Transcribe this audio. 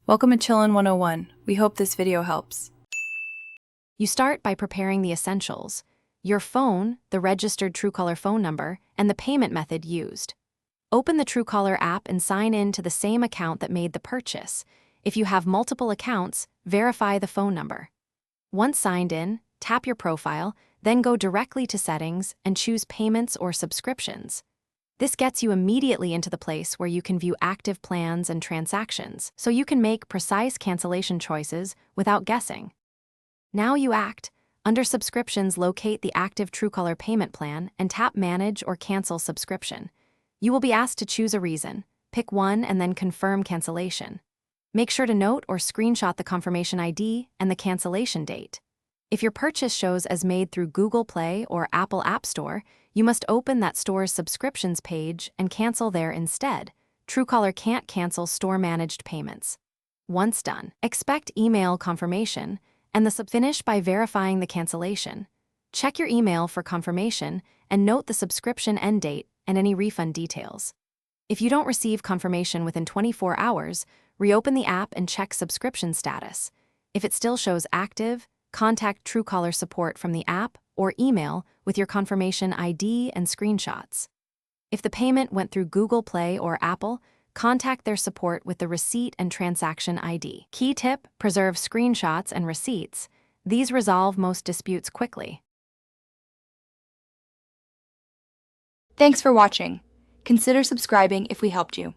Welcome to Chillin' 101. We hope this video helps. You start by preparing the essentials: your phone, the registered Truecaller phone number, and the payment method used. Open the Truecaller app and sign in to the same account that made the purchase. If you have multiple accounts, verify the phone number. Once signed in, tap your profile, then go directly to Settings and choose Payments or Subscriptions. This gets you immediately into the place where you can view active plans and transactions, so you can make precise cancellation choices without guessing. Now you act. Under Subscriptions, locate the active Truecaller payment plan and tap Manage or Cancel Subscription. You will be asked to choose a reason. Pick one and then confirm cancellation. Make sure to note or screenshot the confirmation ID and the cancellation date. If your purchase shows as made through Google Play or Apple App Store, you must open that store's subscriptions page and cancel there instead. Truecaller can't cancel store-managed payments. Once done, expect email confirmation, and finish by verifying the cancellation. Check your email for confirmation and note the subscription end date and any refund details. If you don't receive confirmation within 24 hours, reopen the app and check subscription status. If it still shows active, contact Truecaller support from the app or email with your confirmation ID and screenshots. If the payment went through Google Play or Apple, contact their support with the receipt and transaction ID. Key tip: preserve screenshots and receipts. These resolve most disputes quickly. Thanks for watching. Consider subscribing if we helped you.